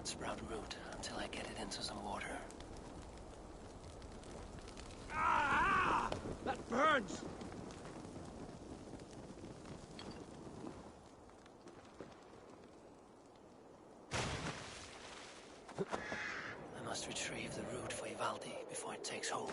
Sprout root until I get it into some water. Ah! That burns! I must retrieve the root for Ivaldi before it takes hold.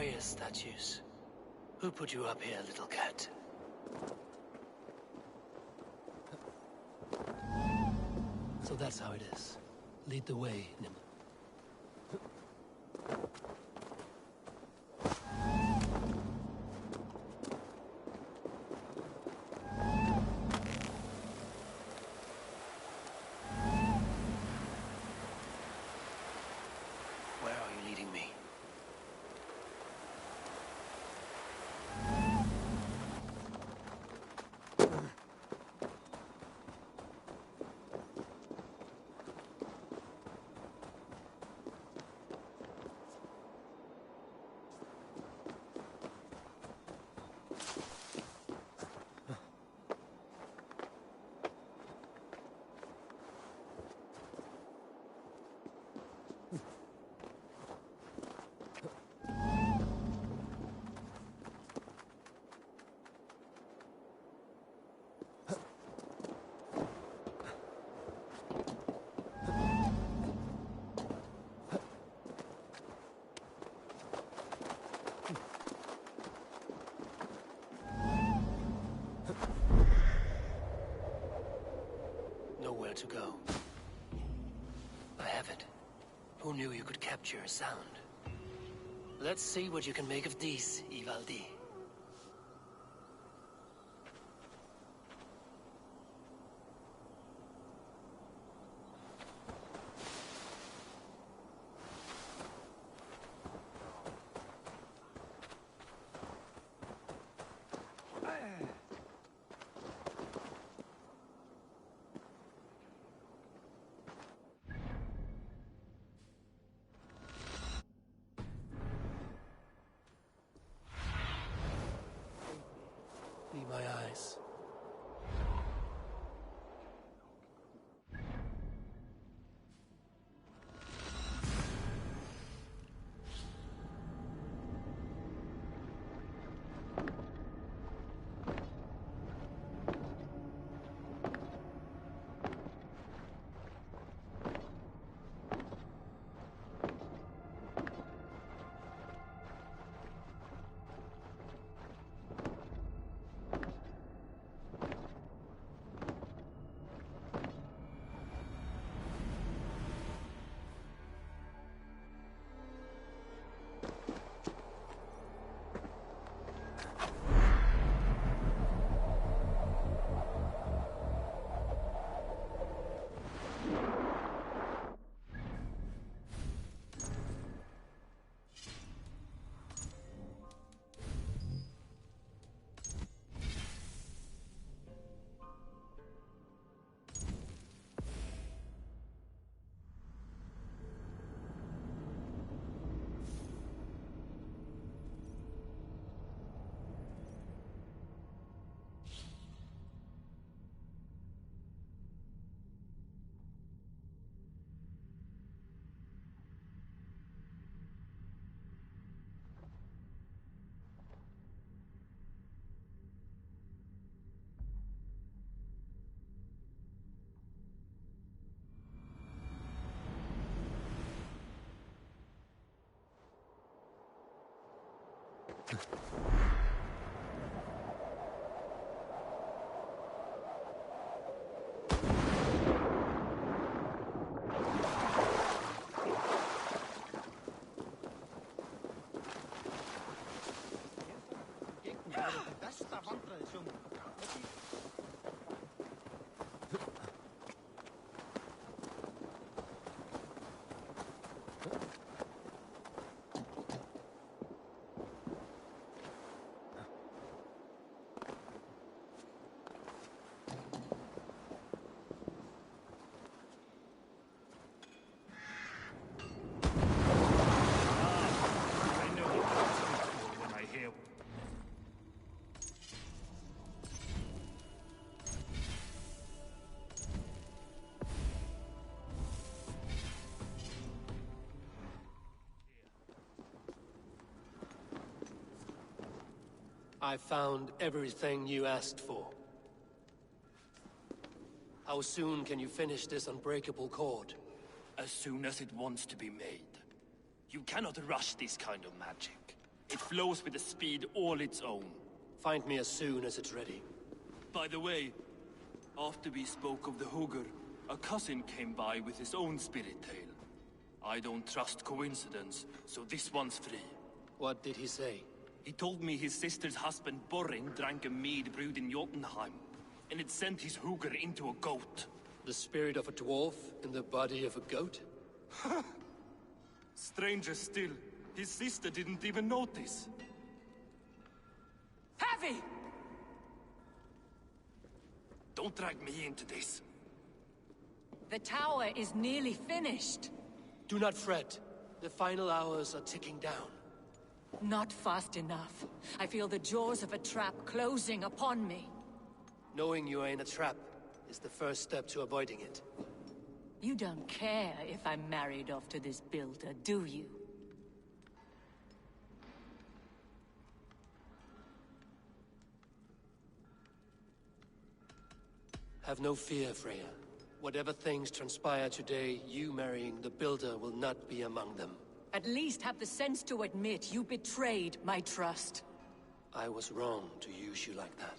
Freya's statues. Who put you up here, little cat? So that's how it is. Lead the way, Nim. Where are you leading me? Nowhere to go. I have it. Who knew you could capture a sound? Let's see what you can make of these, Ivaldi. Be my eyes. I found everything you asked for. How soon can you finish this unbreakable cord? As soon as it wants to be made. You cannot rush this kind of magic. It flows with a speed all its own. Find me as soon as it's ready. By the way, after we spoke of the Hugr, a cousin came by with his own spirit tale. I don't trust coincidence, so this one's free. What did he say? He told me his sister's husband Borin drank a mead brewed in Jotunheim, and it sent his Hugr into a goat. The spirit of a dwarf in the body of a goat? Stranger still, his sister didn't even notice. Heavy! Don't drag me into this. The tower is nearly finished. Do not fret. The final hours are ticking down. Not fast enough. I feel the jaws of a trap closing upon me. Knowing you are in a trap is the first step to avoiding it. You don't care if I'm married off to this builder, do you? Have no fear, Freya. Whatever things transpire today, you marrying the Builder will not be among them. At least have the sense to admit you betrayed my trust. I was wrong to use you like that.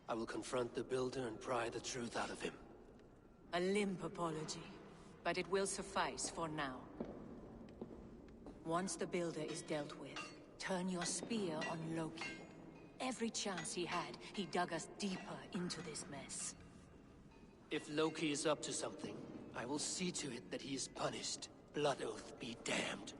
I will confront the Builder and pry the truth out of him. A limp apology, but it will suffice for now. Once the Builder is dealt with, turn your spear on Loki. Every chance he had, he dug us deeper into this mess. If Loki is up to something, I will see to it that he is punished. Blood Oath be damned.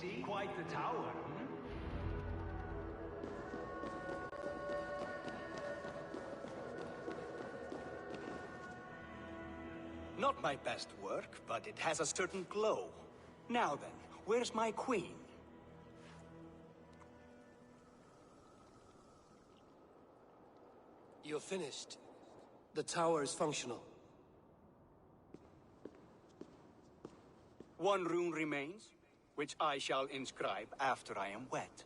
see? Quite the tower. Not my best work, but it has a certain glow. Now then, where's my queen? You're finished. The tower is functional. One rune remains, which I shall inscribe after I am wet.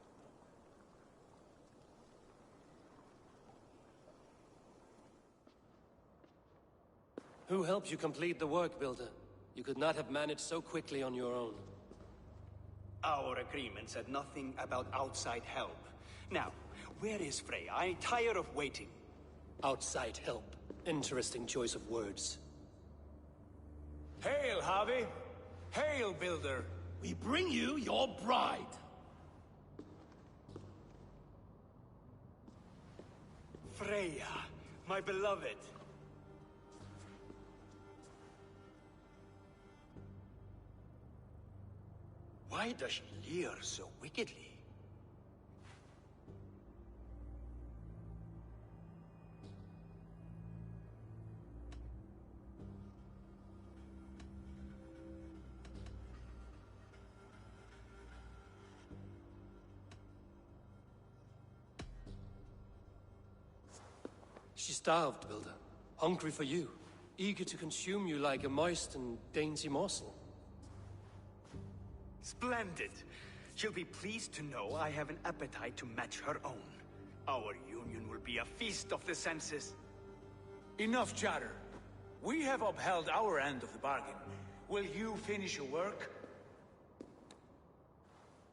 Who helped you complete the work, Builder? You could not have managed so quickly on your own. Our agreement said nothing about outside help. Now, where is Freya? I'm tired of waiting. Outside help. Interesting choice of words. Hail, Javi! Hail, Builder! We bring you your bride! Freya, my beloved. Why does she leer so wickedly? She's starved, Builder. Hungry for you. Eager to consume you like a moist and dainty morsel. Splendid. She'll be pleased to know I have an appetite to match her own. Our union will be a feast of the senses. Enough chatter. We have upheld our end of the bargain. Will you finish your work?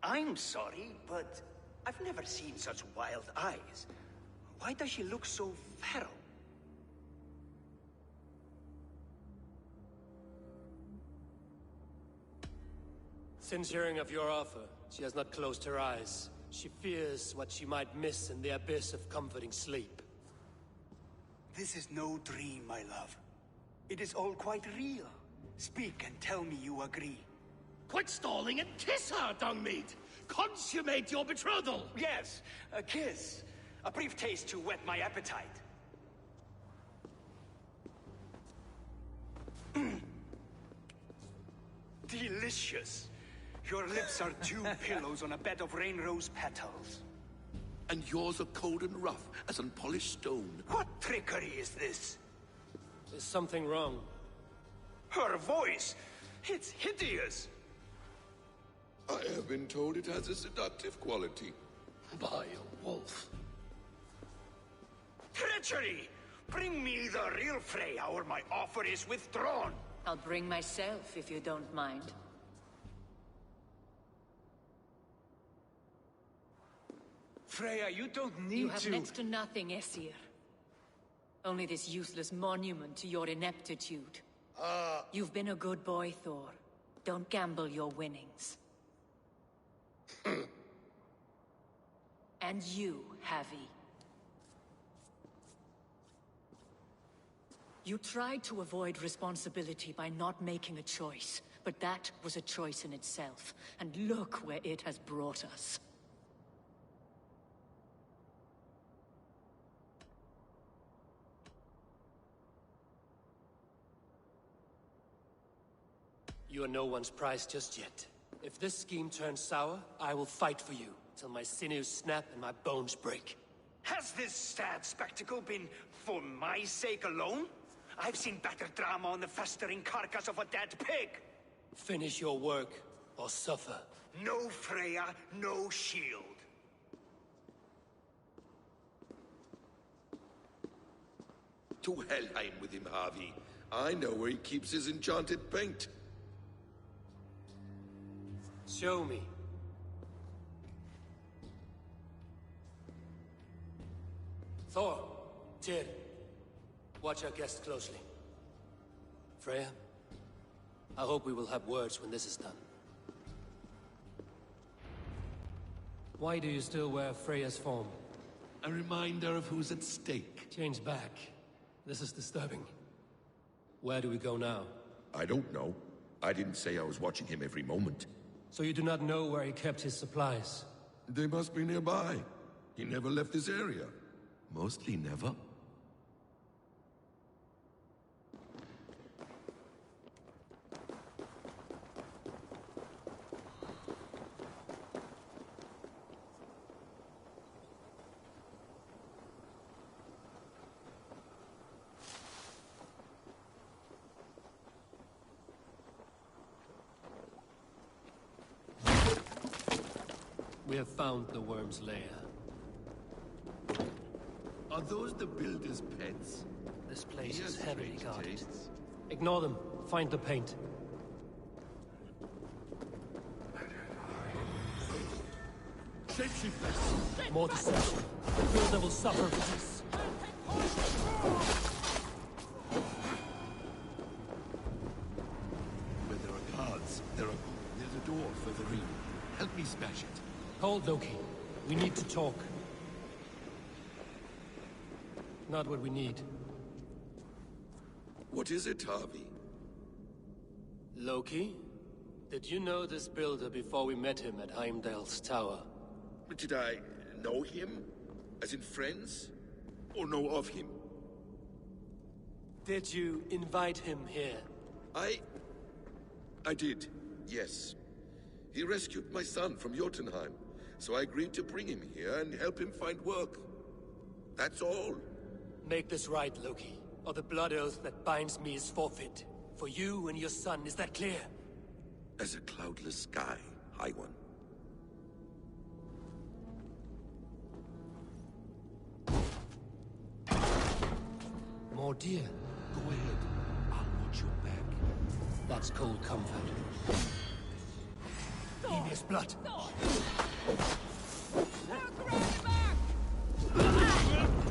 I'm sorry, but I've never seen such wild eyes. Why does she look so feral? Since hearing of your offer, she has not closed her eyes. She fears what she might miss in the abyss of comforting sleep. This is no dream, my love. It is all quite real. Speak and tell me you agree. Quit stalling and kiss her, Dungmeat! Consummate your betrothal! Yes, a kiss. A brief taste to whet my appetite. Delicious. Your lips are two pillows on a bed of rain rose petals. And yours are cold and rough as unpolished stone. What trickery is this? Is something wrong? Her voice! It's hideous! I have been told it has a seductive quality. By a wolf. Treachery! Bring me the real Freya, or my offer is withdrawn! I'll bring myself, if you don't mind. Freya, you don't need You have to... next to nothing, Aesir. Only this useless monument to your ineptitude. You've been a good boy, Thor. Don't gamble your winnings. And you, Havi. You tried to avoid responsibility by not making a choice, but that was a choice in itself, and look where it has brought us. You are no one's prize just yet. If this scheme turns sour, I will fight for you, till my sinews snap and my bones break. Has this sad spectacle been for my sake alone? I've seen better drama on the festering carcass of a dead pig! Finish your work, or suffer. No Freya, no shield. To Helheim with him, Harvey. I know where he keeps his enchanted paint. Show me. Thor, Tyr, watch our guest closely. Freya, I hope we will have words when this is done. Why do you still wear Freya's form? A reminder of who's at stake. Change back. This is disturbing. Where do we go now? I don't know. I didn't say I was watching him every moment. So you do not know where he kept his supplies? They must be nearby. He never left this area. Mostly never. We have found the worm's lair. Are those the builder's pets? This place He is has heavily strange guarded. tastes. Ignore them. Find the paint. Shapeshifters! More deception. The builder will suffer for this. Where there are guards, there's a door further in. Help me smash it. Hold, Loki. We need to talk. Not what we need. What is it, Harvey? Loki? Did you know this builder before we met him at Heimdall's tower? Did I know him? As in friends? Or know of him? Did you invite him here? I did, yes. He rescued my son from Jotunheim, so I agreed to bring him here and help him find work. That's all. Make this right, Loki, or the blood oath that binds me is forfeit. For you and your son, is that clear? As a cloudless sky, High One. More deer. Go ahead. I'll watch your back. That's cold comfort. Enemies blood.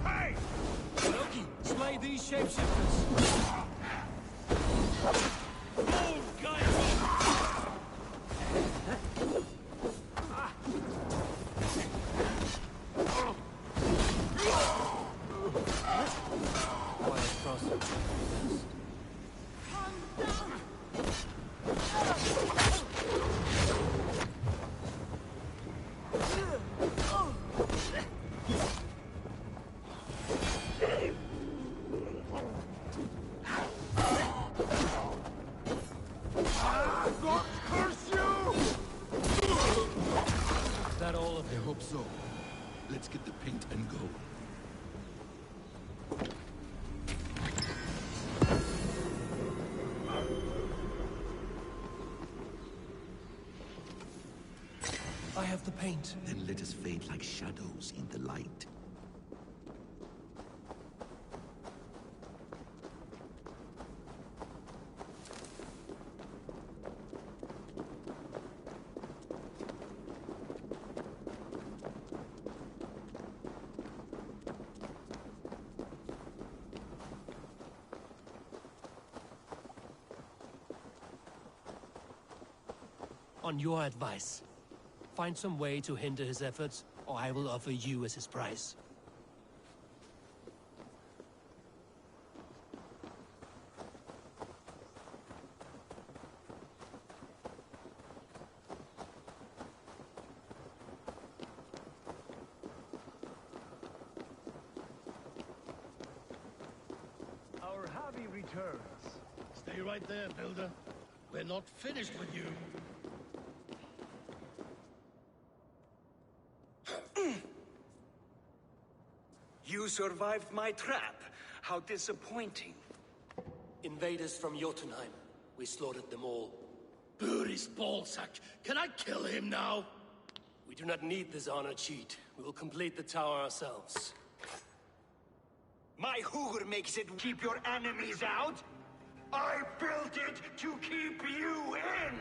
Hey! Loki, slay these shapeshifters. Quiet crossing. Is that all of I them? hope so. Let's get the paint and go. I have the paint. Then let us fade like shadows in the light. On your advice, find some way to hinder his efforts, or I will offer you as his price. Our Harvey returns. Stay right there, Builder. We're not finished with you. You survived my trap. How disappointing. Invaders from Jotunheim. We slaughtered them all. Booty's ballsack. Can I kill him now? We do not need this honor cheat. We will complete the tower ourselves. My Hugr makes it keep your enemies out? I built it to keep you in!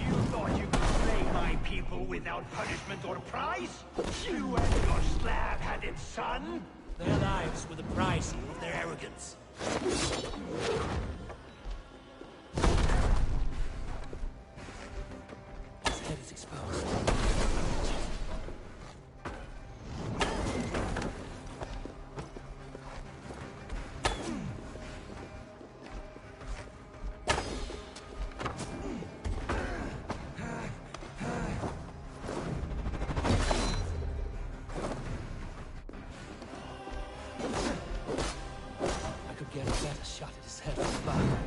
You thought you could slay my people without punishment or prize? You and your slab-headed son? Their lives were the price of their arrogance. His head is exposed. I could get a better shot at his head from above.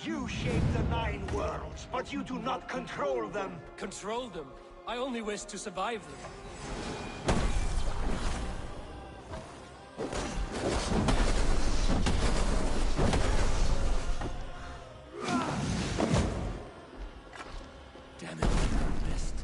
You shape the 9 worlds, but you do not control them. Control them? I only wish to survive them. Damn it, I missed.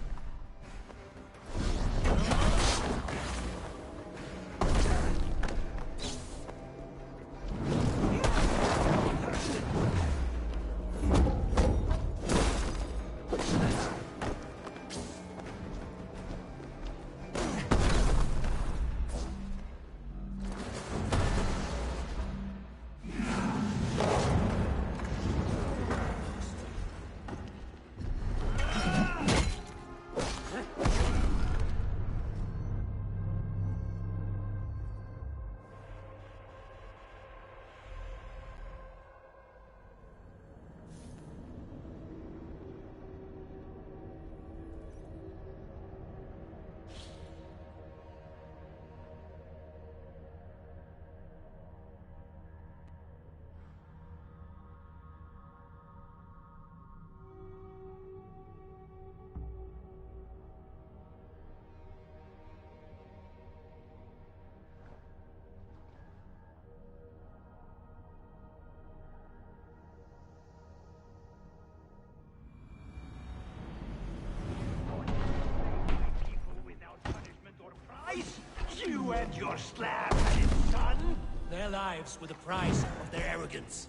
You and your slab-headed son? Their lives were the price of their arrogance.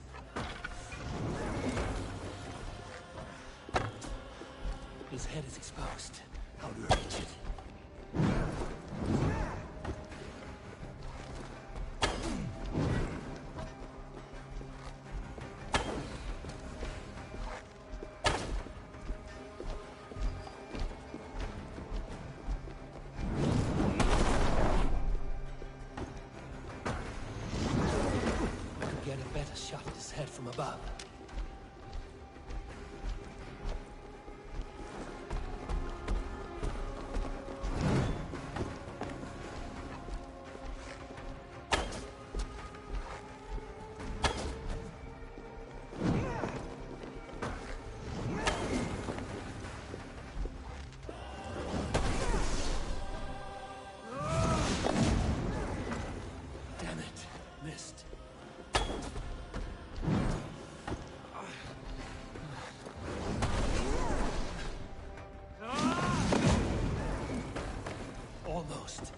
His head is exposed. How do I reach it? Get a better shot at his head from above. Damn it, missed. Almost.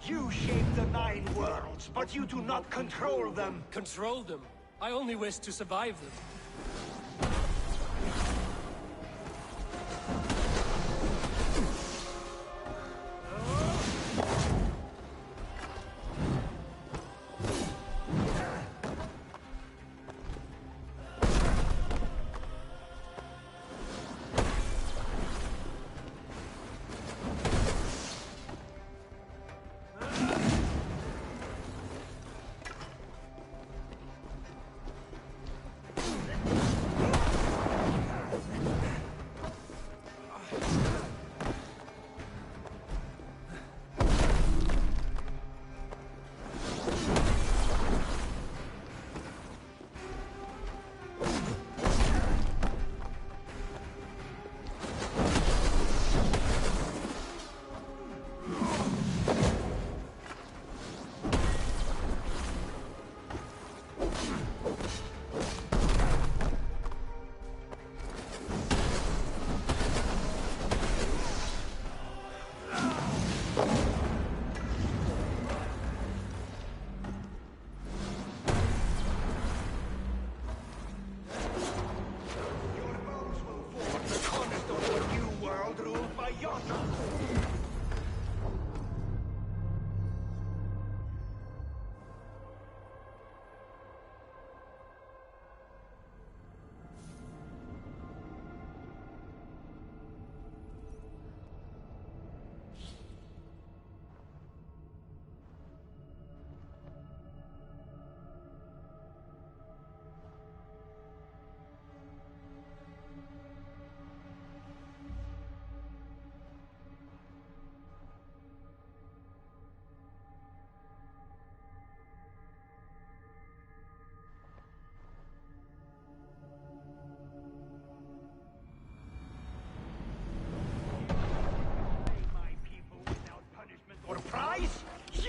You shape the nine worlds, but you do not control them. Control them? I only wish to survive them.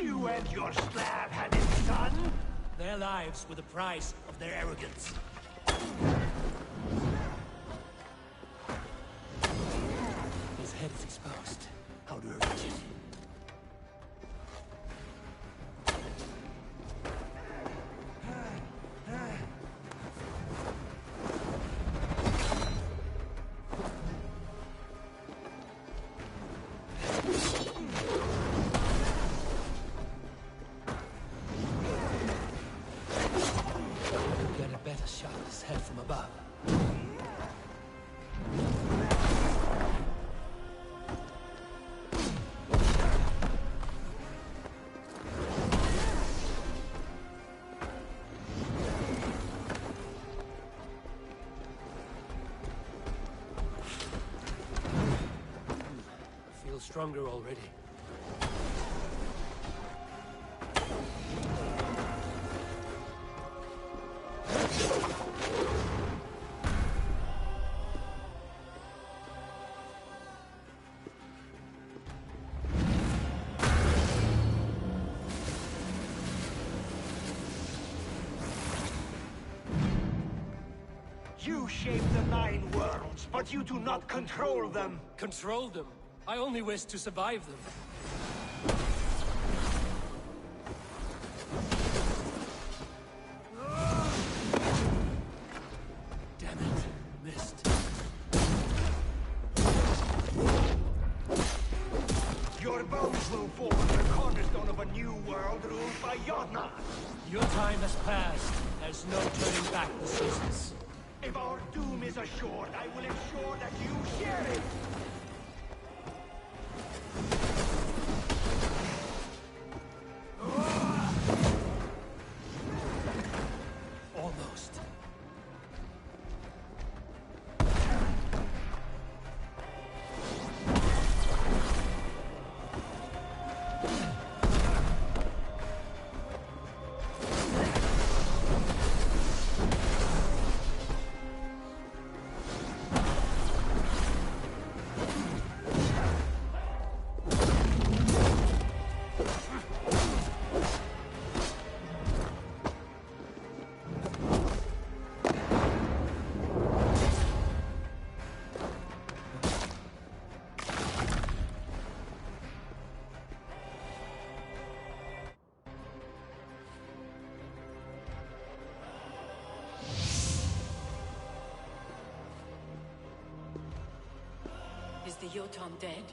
You and your slab-handed son? Their lives were the price of their arrogance. His head is exposed. How to reach it? Stronger already. You shape the nine worlds, but you do not control them. Control them? I only wish to survive them. Damn it, missed. Your bones will form the cornerstone of a new world ruled by Yodna. Your time has passed. There's no turning back the seasons. If our doom is assured, I will ensure that you share it. Almost. Is the Jotun dead?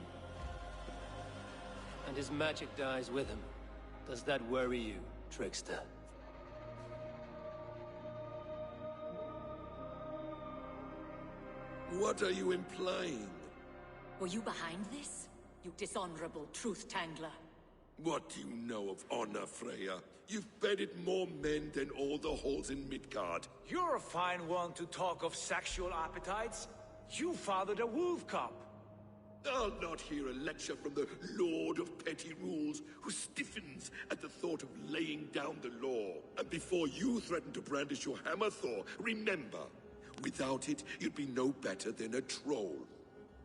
And his magic dies with him. Does that worry you, trickster? What are you implying? Were you behind this? You dishonorable truth-tangler. What do you know of honor, Freya? You've bedded more men than all the halls in Midgard. You're a fine one to talk of sexual appetites. You fathered a wolf cub. I'll not hear a lecture from the Lord of Petty Rules, who stiffens at the thought of laying down the law. And before you threaten to brandish your hammer, Thor, remember, without it, you'd be no better than a troll.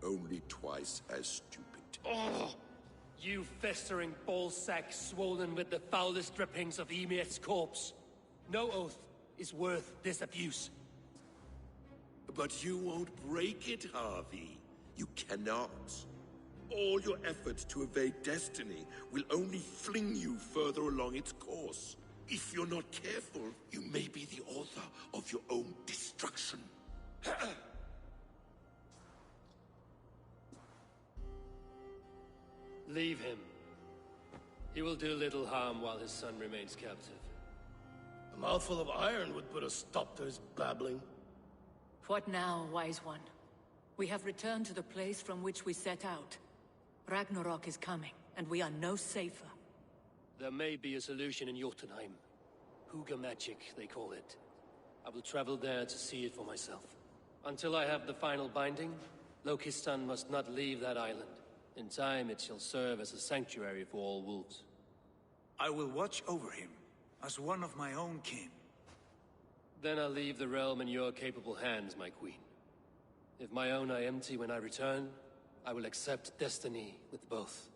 Only twice as stupid. Oh! You festering ballsack swollen with the foulest drippings of Ymir's corpse. No oath is worth this abuse. But you won't break it, Harvey. You cannot. All your efforts to evade destiny will only fling you further along its course. If you're not careful, you may be the author of your own destruction. Leave him. He will do little harm while his son remains captive. A mouthful of iron would put a stop to his babbling. What now, wise one? We have returned to the place from which we set out. Ragnarok is coming, and we are no safer. There may be a solution in Jotunheim. Hugger magic, they call it. I will travel there to see it for myself. Until I have the final binding, Loki's son must not leave that island. In time, it shall serve as a sanctuary for all wolves. I will watch over him, as one of my own kin. Then I'll leave the realm in your capable hands, my queen. If my own are empty when I return, I will accept destiny with both.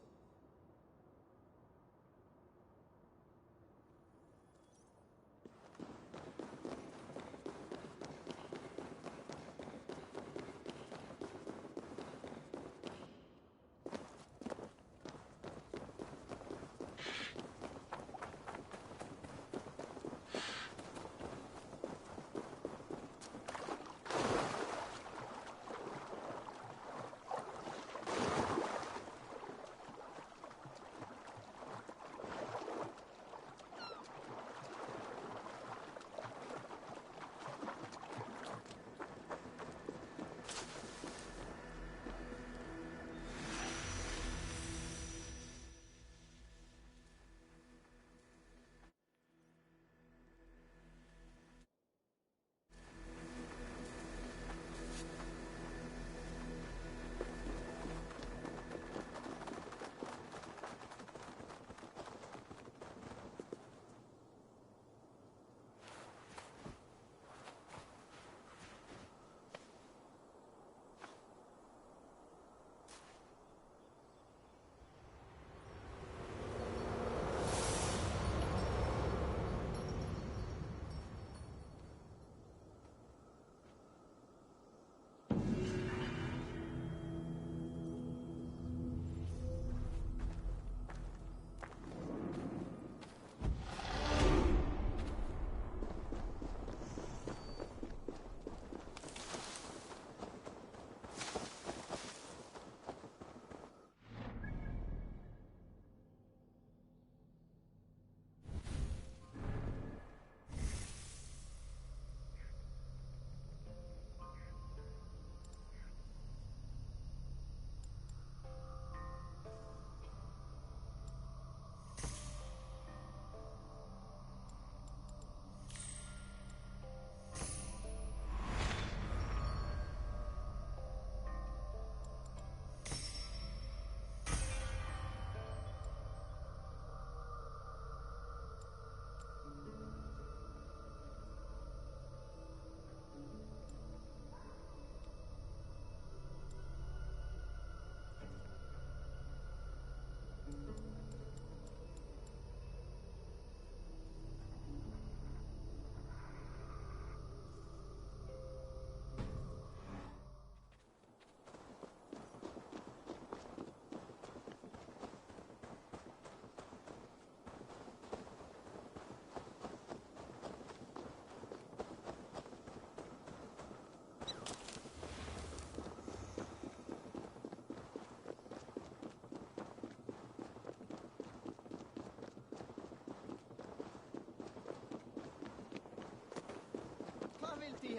Det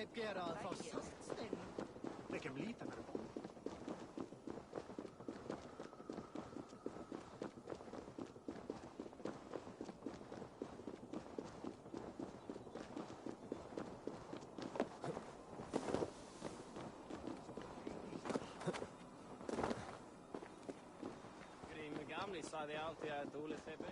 kan bli lite med det. Gamli sa de alltid er dårlig CP.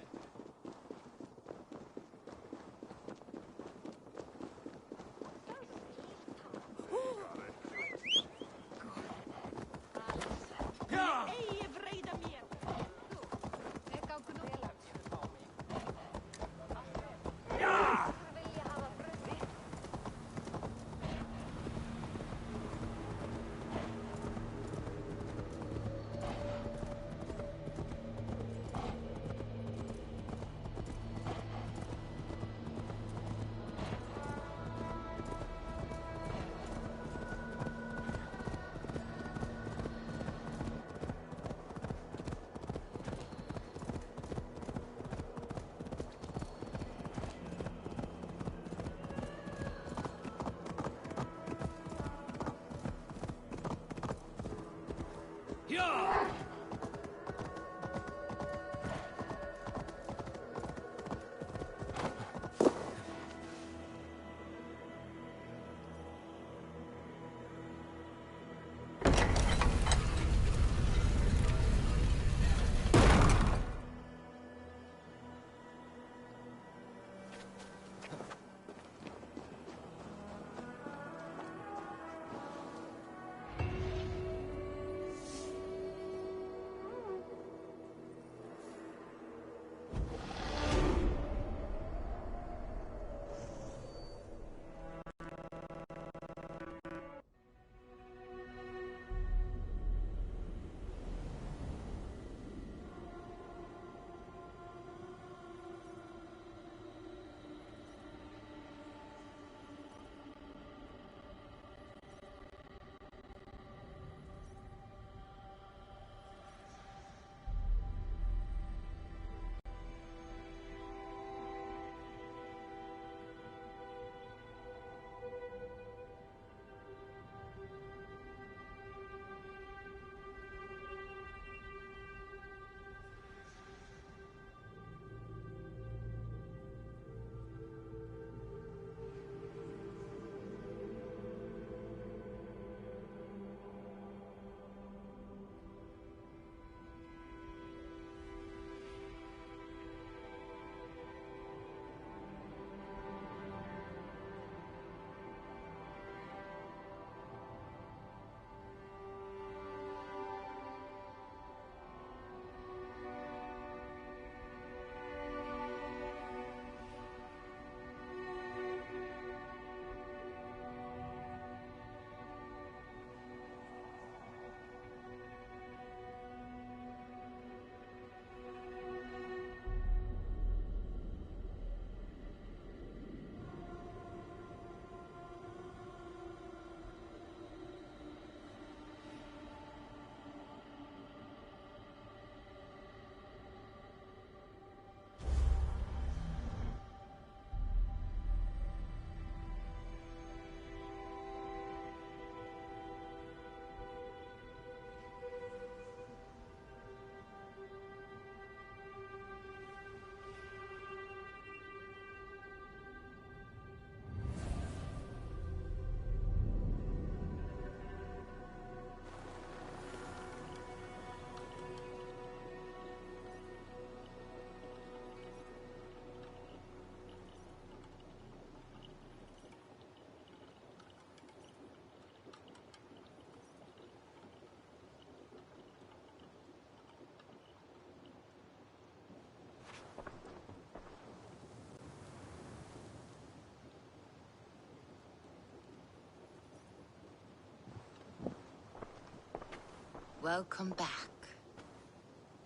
Welcome back.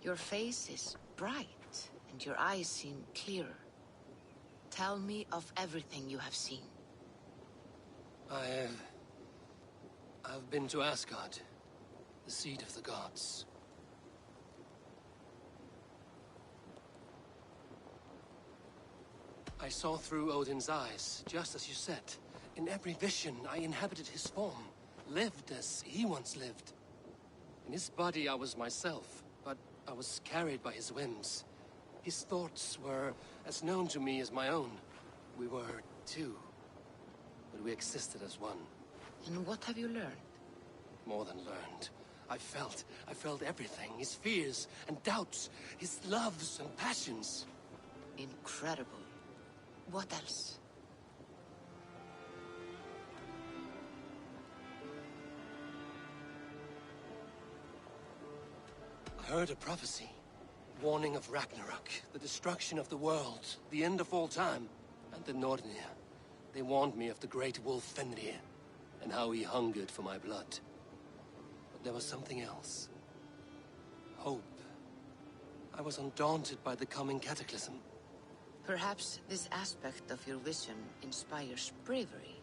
Your face is bright, and your eyes seem clearer. Tell me of everything you have seen. I've been to Asgard, the seat of the gods. I saw through Odin's eyes, just as you said. In every vision, I inhabited his form, lived as he once lived. In his body, I was myself, but I was carried by his whims. His thoughts were as known to me as my own. We were two, but we existed as one. And what have you learned? More than learned. I felt everything. His fears and doubts, his loves and passions. Incredible. What else? I heard a prophecy. Warning of Ragnarok, the destruction of the world, the end of all time. And the Nornir. They warned me of the great wolf Fenrir, and how he hungered for my blood. But there was something else. Hope. I was undaunted by the coming cataclysm. Perhaps this aspect of your vision inspires bravery.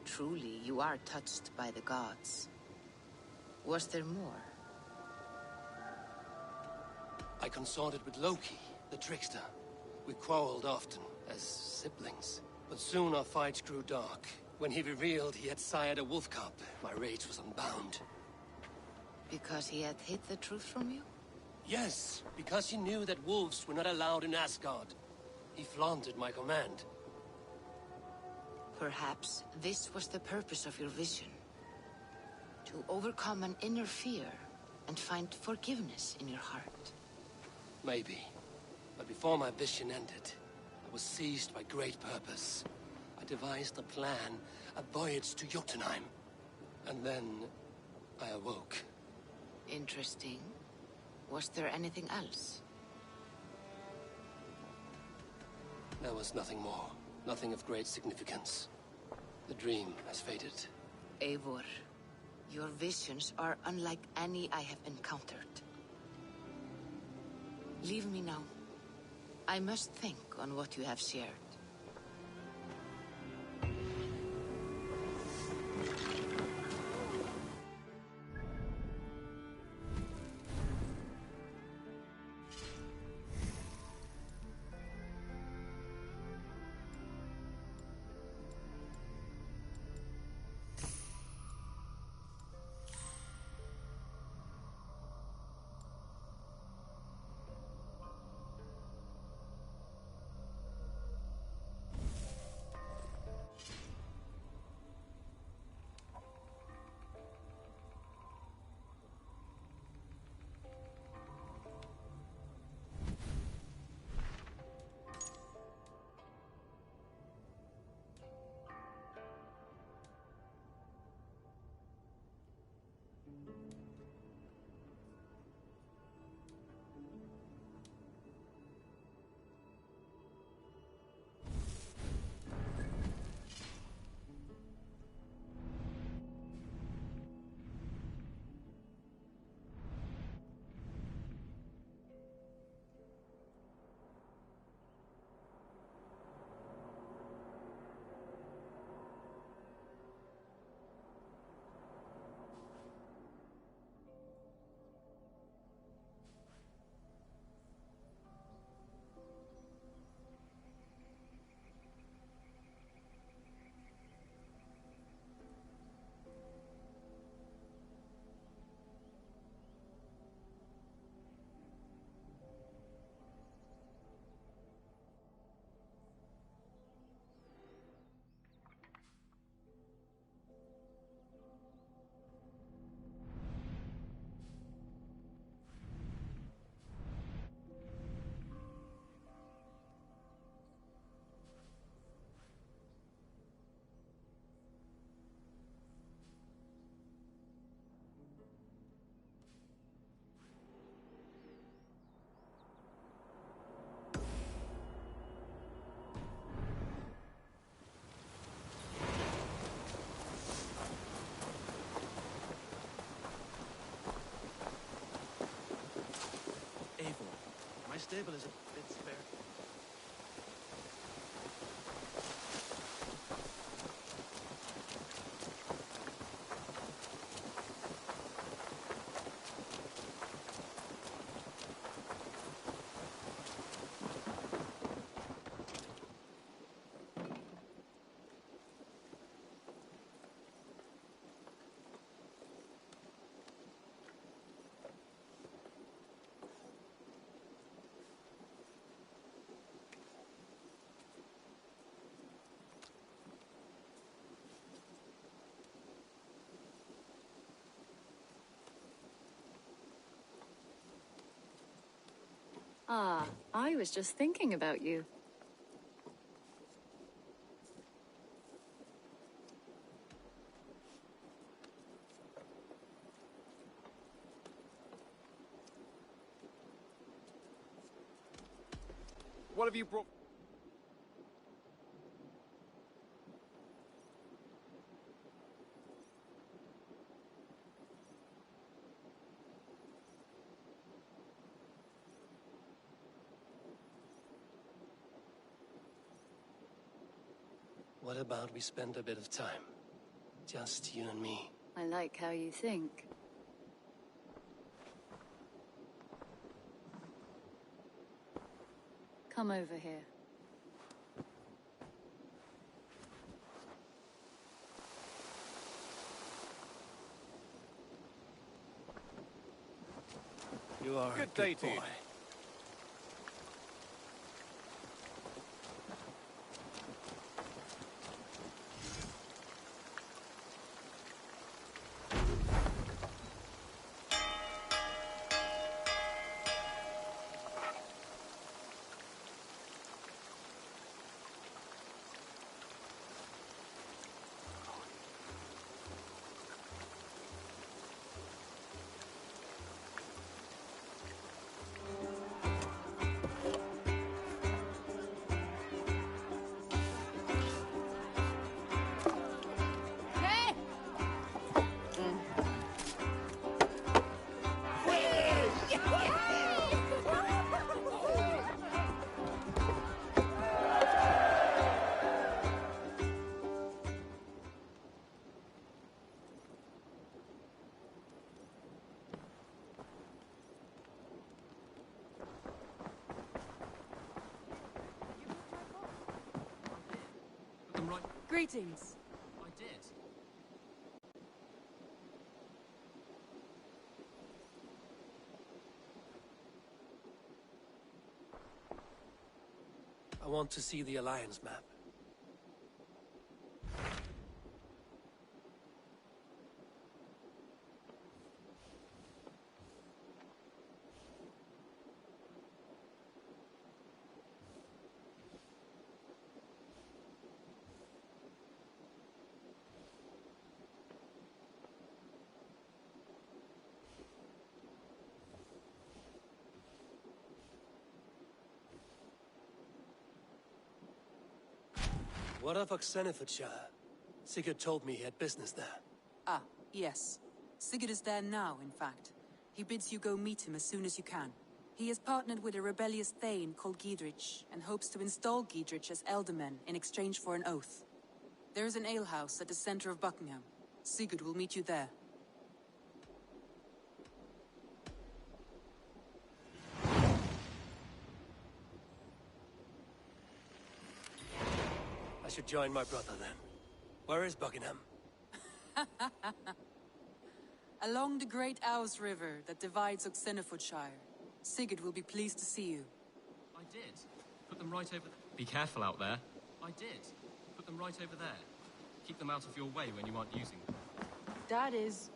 Truly, you are touched by the gods. Was there more? I consorted with Loki, the trickster. We quarreled often, as siblings. But soon our fights grew dark. When he revealed he had sired a wolf cub, my rage was unbound. Because he had hid the truth from you? Yes, because he knew that wolves were not allowed in Asgard. He flaunted my command. Perhaps this was the purpose of your vision. To overcome an inner fear and find forgiveness in your heart. Maybe. But before my vision ended, I was seized by great purpose. I devised a plan, a voyage to Jotunheim. And then I awoke. Interesting. Was there anything else? There was nothing more. Nothing of great significance. The dream has faded. Eivor, your visions are unlike any I have encountered. Leave me now. I must think on what you have shared. My stable is a bit spare. Ah, I was just thinking about you. What have you brought? What about we spend a bit of time? Just you and me. I like how you think. Come over here. You are Good a day good to you. boy. Them right. Greetings. I did. I want to see the Alliance map. What of Oxenfordshire? Sigurd told me he had business there. Ah, yes. Sigurd is there now, in fact. He bids you go meet him as soon as you can. He has partnered with a rebellious Thane called Giedrich, and hopes to install Giedrich as Elderman in exchange for an oath. There is an alehouse at the center of Buckingham. Sigurd will meet you there. I should join my brother then. Where is Buckingham? Along the Great Ouse River that divides Oxenfordshire. Sigurd will be pleased to see you. I did. Put them right over there. Be careful out there. I did. Put them right over there. Keep them out of your way when you aren't using them. That is...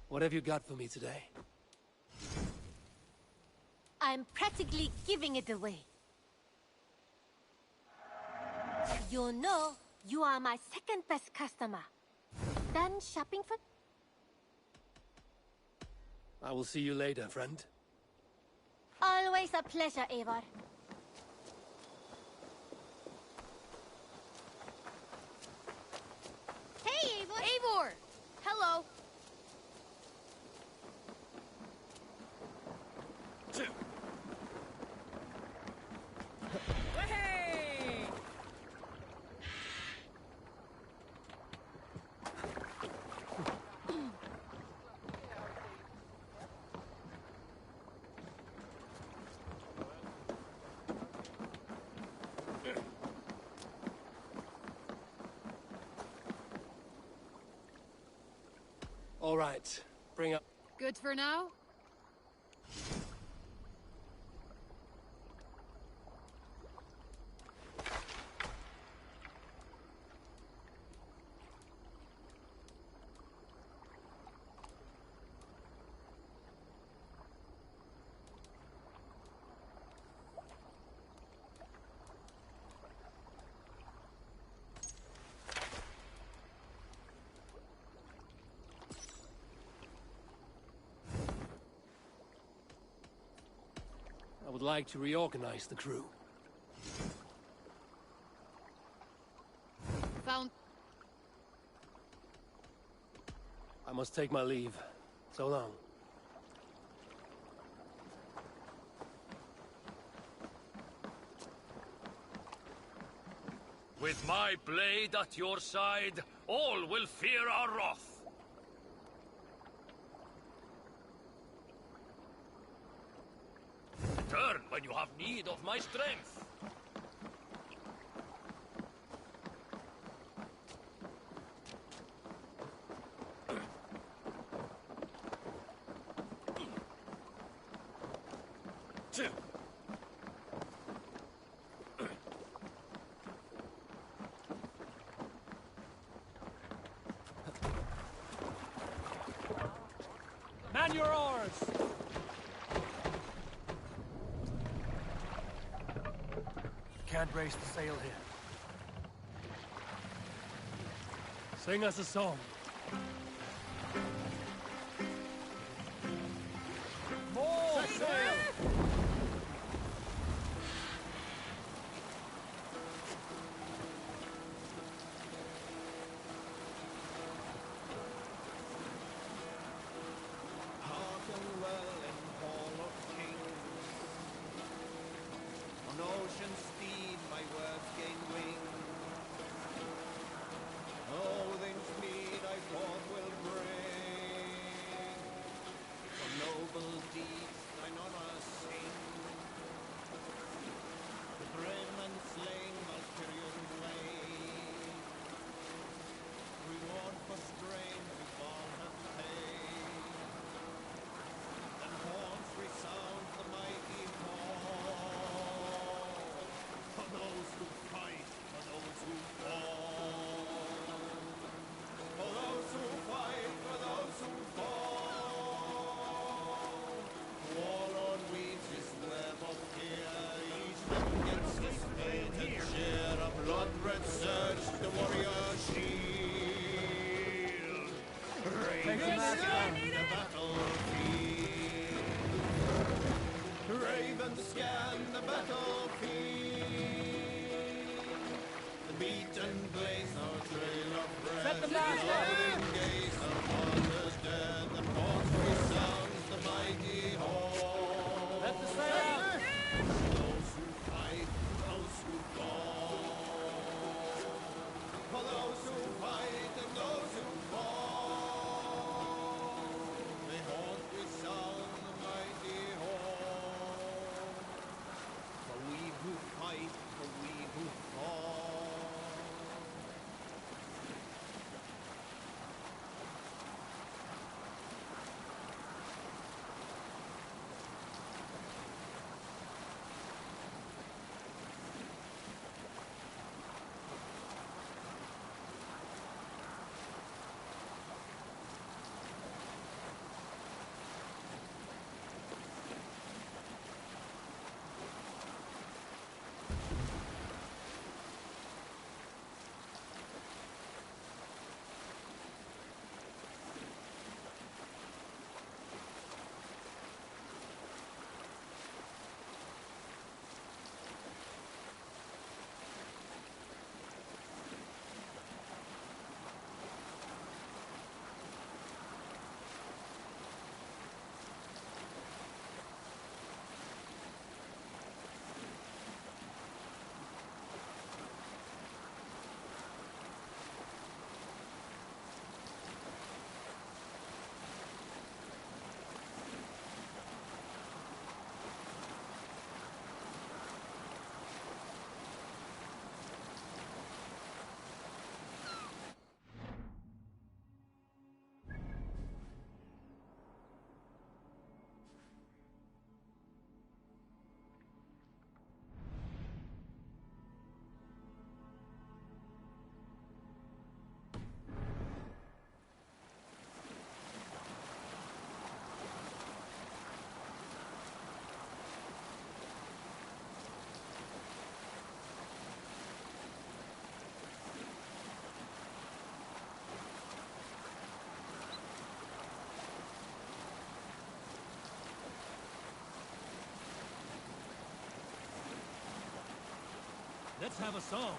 What have you got for me today? I'm practically giving it away. You know, you are my second best customer. Done shopping for... I will see you later, friend. Always a pleasure, Eivor. Hey, Eivor! Eivor! Hello. All right. Bring up. Good for now? I would like to reorganize the crew. Found... I must take my leave. So long. With my blade at your side, all will fear our wrath. Return when you have need of my strength. Man your oars! Can't raise the sail here. Sing us a song. More sail! Hearken well in hall of kings. On ocean steed my words gain wing. Loathing's mead I forth will bring. For noble deeds thine honor sing. The grim and slain Valkyrian wain. Reward for strain we all have paid. And horns resound the mighty call. For those who fight, for those who fall. For those who fight, for those who fall. Warlord weaves his web of fear. Each man gets his fate and share. A blood-red surge, the warrior shield. Ravens scan the battlefield. Ravens scan the battlefield. The beaten blaze our trail of breath. Set the blast! Loading gaze of martyrs dead. And horns resounds the mighty horn. Let the sail out! Those who fight, those who fall. For those who fight and those who fall. May horns resound the mighty horn. For we who fight, for we who fall. Let's have a song.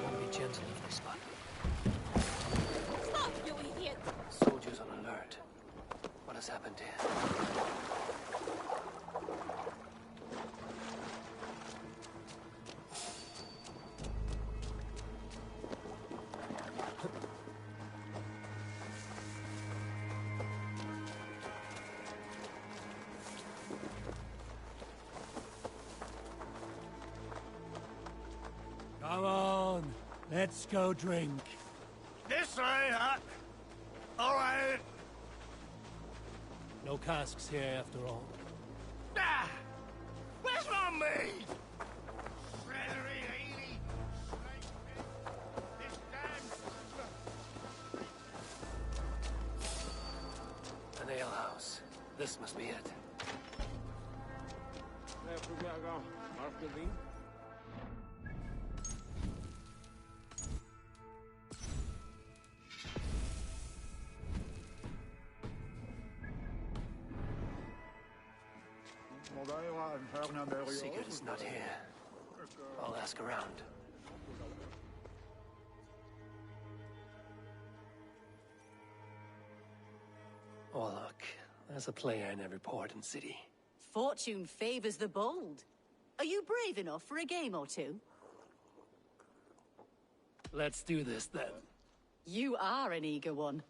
Won't be gentle if they spot me. Stop, you idiot! Soldiers on alert. What has happened here? Come on, let's go drink. This way, Huck. All right. No casks here after all. Ah! Where's my maid? Frederick Haley. This damn... An alehouse. This must be it. Sigurd is not here. I'll ask around. Oh, look. There's a player in every port and city. Fortune favors the bold. Are you brave enough for a game or two? Let's do this, then. You are an eager one.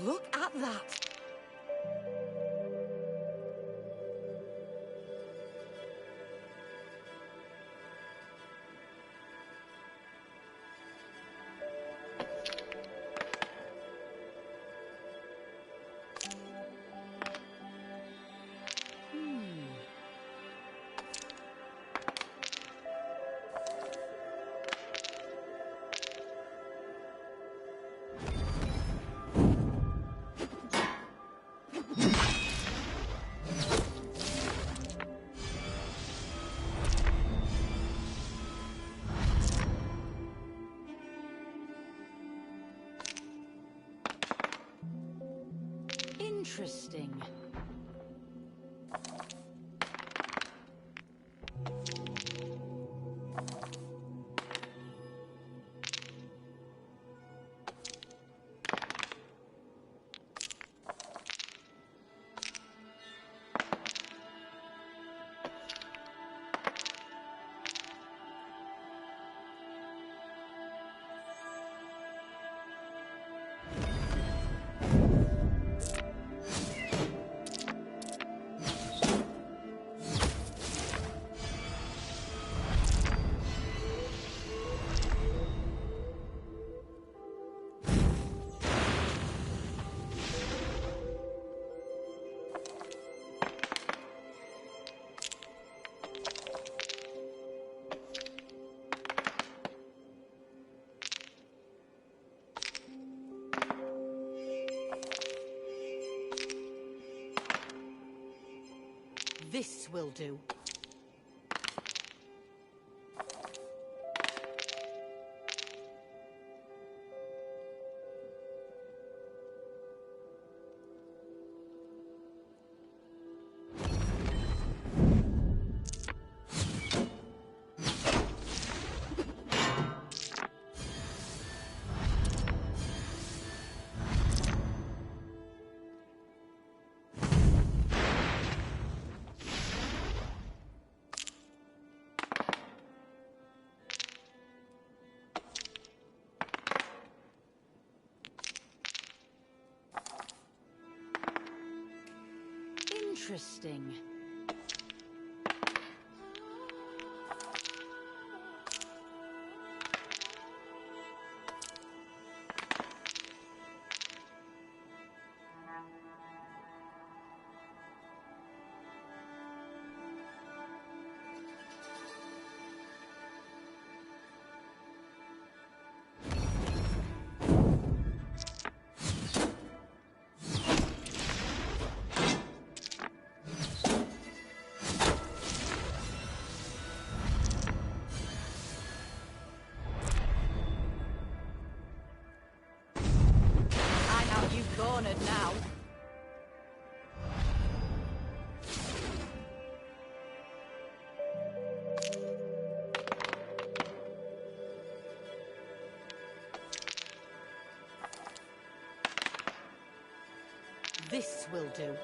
Look at that! Interesting. This will do. Interesting. Cornered now. This will do.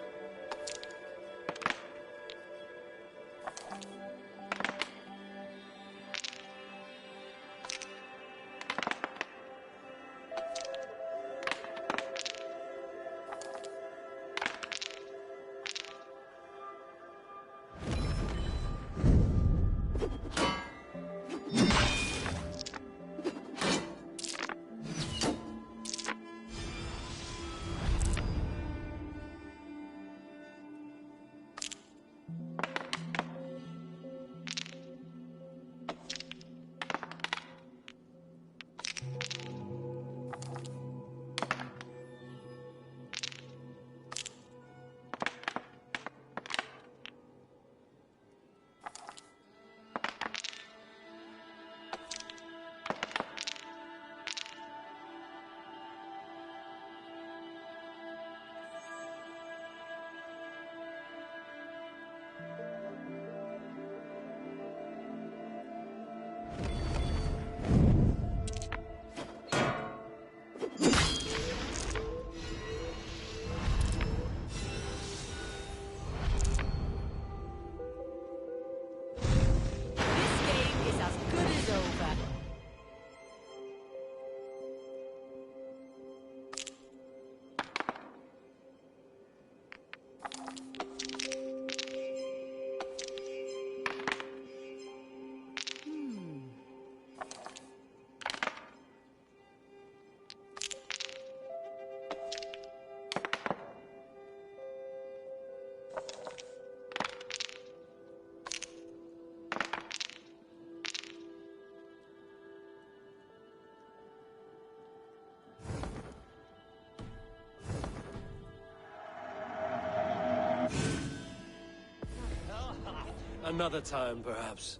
Another time, perhaps.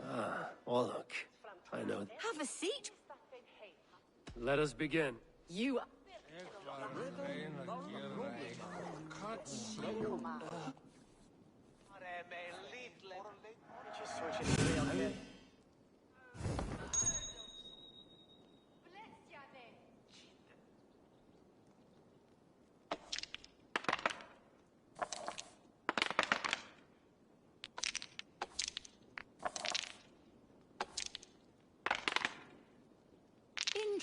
Ah, Orlok. I know. Have a seat. Let us begin. You...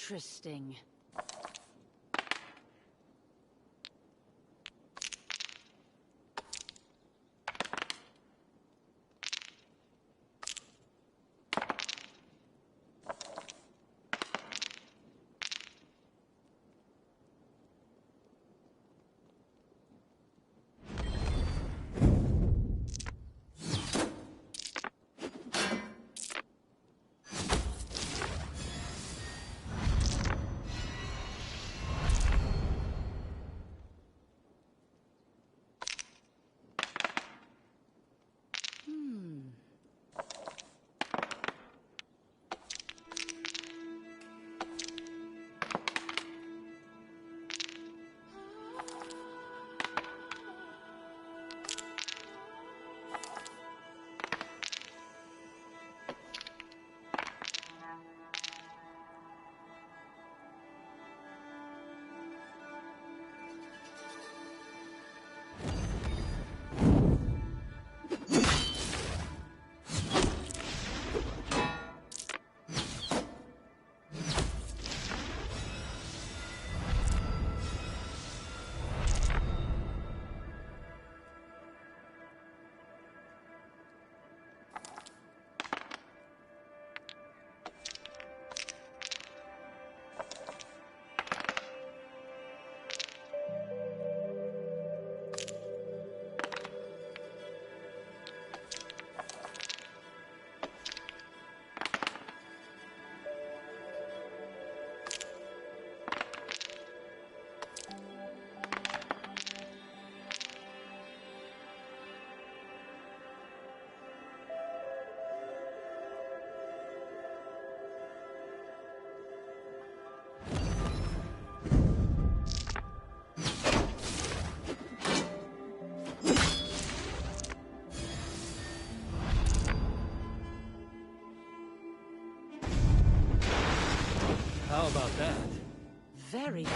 Interesting. that? Very good.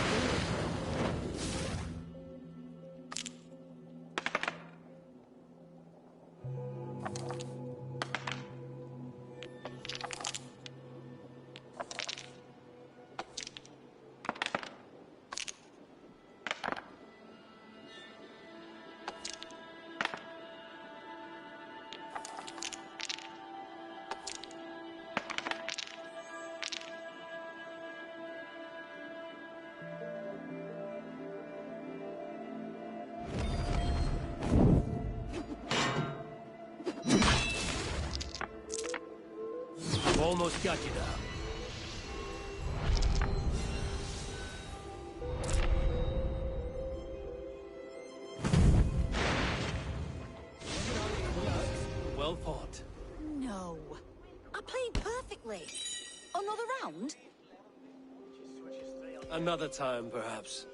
Almost got you now. Well fought. No. I played perfectly. Another round? Another time, perhaps.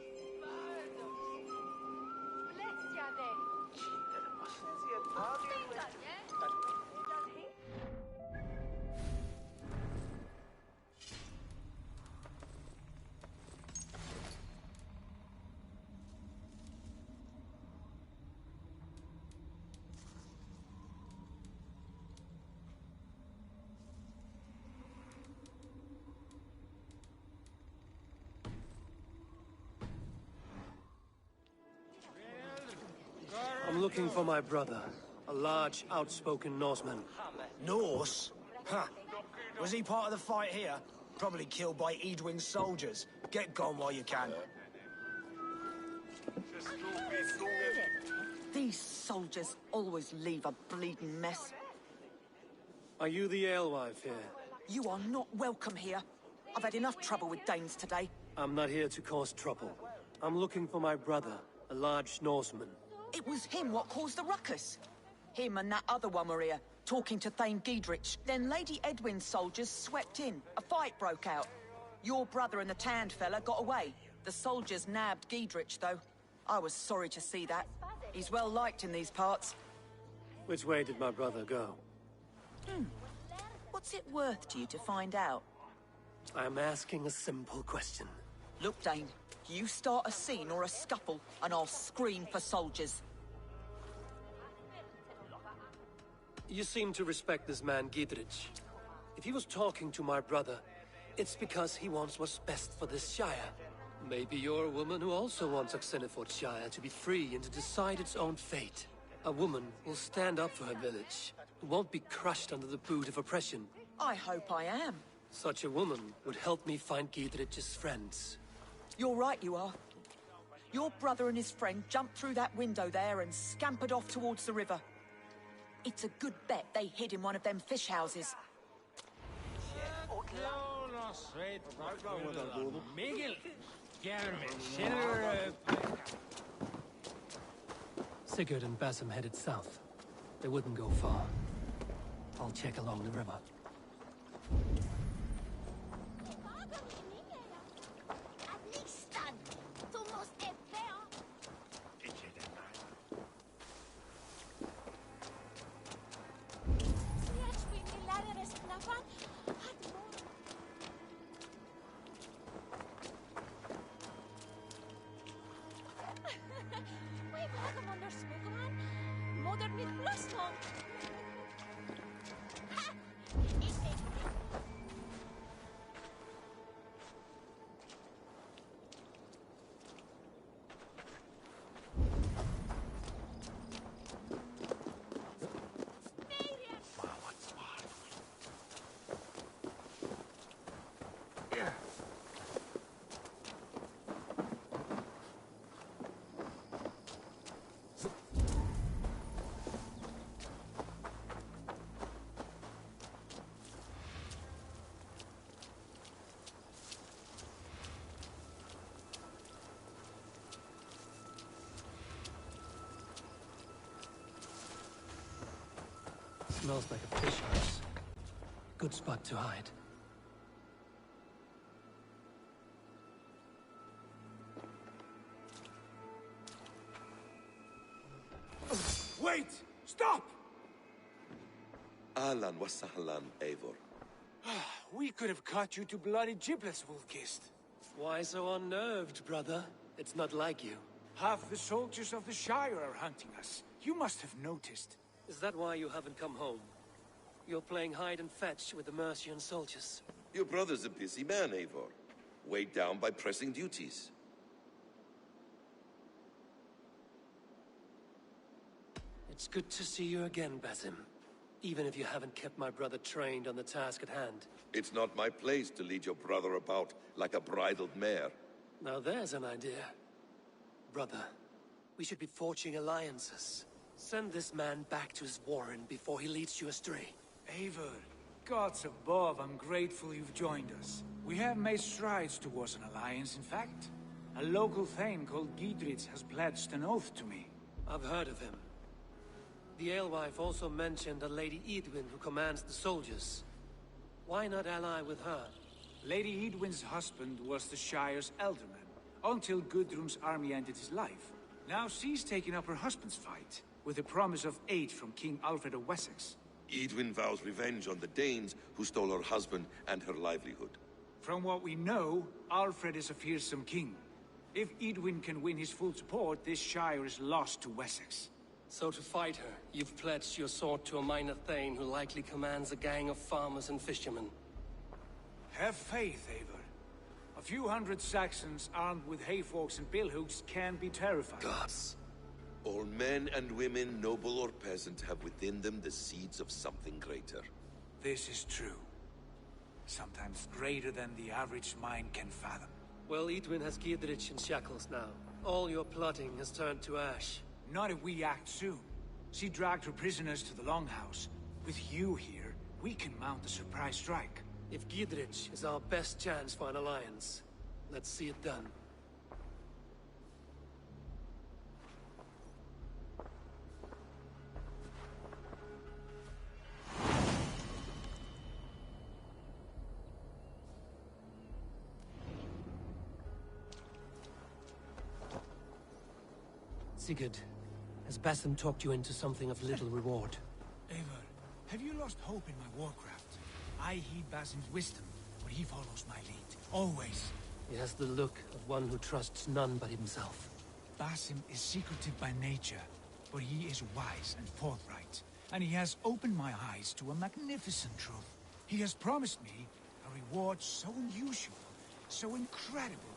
I'm looking for my brother, a large, outspoken Norseman. Norse? Huh. Was he part of the fight here? Probably killed by Edwin's soldiers. Get gone while you can. These soldiers always leave a bleeding mess. Are you the alewife here? You are not welcome here. I've had enough trouble with Danes today. I'm not here to cause trouble. I'm looking for my brother, a large Norseman. It was him what caused the ruckus. Him and that other one were here, talking to Thane Giedrich. Then Lady Edwin's soldiers swept in. A fight broke out. Your brother and the tanned fella got away. The soldiers nabbed Giedrich, though. I was sorry to see that. He's well liked in these parts. Which way did my brother go? What's it worth to you to find out? I'm asking a simple question. Look, Dane, you start a scene or a scuffle, and I'll scream for soldiers. You seem to respect this man, Giedrich. If he was talking to my brother, it's because he wants what's best for this Shire. Maybe you're a woman who also wants Oxenford Shire to be free and to decide its own fate. A woman will stand up for her village, who won't be crushed under the boot of oppression. I hope I am. Such a woman would help me find Giedrich's friends. You're right, you are. Your brother and his friend jumped through that window there and scampered off towards the river. It's a good bet they hid in one of them fish houses. Sigurd and Basim headed south. They wouldn't go far. I'll check along the river. Smells like a fish house. Good spot to hide. Wait! Stop! Ahlan wa sahlan, Eivor. We could have cut you to bloody giblets, Wolf-Kissed. Why so unnerved, brother? It's not like you. Half the soldiers of the Shire are hunting us. You must have noticed. Is that why you haven't come home? You're playing hide and fetch with the Mercian soldiers. Your brother's a busy man, Eivor. Weighed down by pressing duties. It's good to see you again, Basim. Even if you haven't kept my brother trained on the task at hand. It's not my place to lead your brother about like a bridled mare. Now there's an idea. Brother, we should be forging alliances. Send this man back to his warren before he leads you astray. Eivor, gods above, I'm grateful you've joined us. We have made strides towards an alliance, in fact. A local thane called Giedrich has pledged an oath to me. I've heard of him. The alewife also mentioned a Lady Edwin who commands the soldiers. Why not ally with her? Lady Edwin's husband was the Shire's elderman, until Gudrun's army ended his life. Now she's taking up her husband's fight, with the promise of aid from King Alfred of Wessex. Edwin vows revenge on the Danes who stole her husband and her livelihood. From what we know, Alfred is a fearsome king. If Edwin can win his full support, this Shire is lost to Wessex. So to fight her, you've pledged your sword to a minor thane who likely commands a gang of farmers and fishermen. Have faith, Eivor. A few hundred Saxons armed with hayforks and billhooks can be terrifying. Gods. All men and women, noble or peasant, have within them the seeds of something greater. This is true. Sometimes greater than the average mind can fathom. Well, Edwin has Giedrich in shackles now. All your plotting has turned to ash. Not if we act soon. She dragged her prisoners to the Longhouse. With you here, we can mount a surprise strike. If Giedrich is our best chance for an alliance, let's see it done. Sigurd, has Basim talked you into something of little reward? Eivor, have you lost hope in my warcraft? I heed Basim's wisdom, but he follows my lead. Always. He has the look of one who trusts none but himself. Basim is secretive by nature, but he is wise and forthright. And he has opened my eyes to a magnificent truth. He has promised me a reward so unusual, so incredible,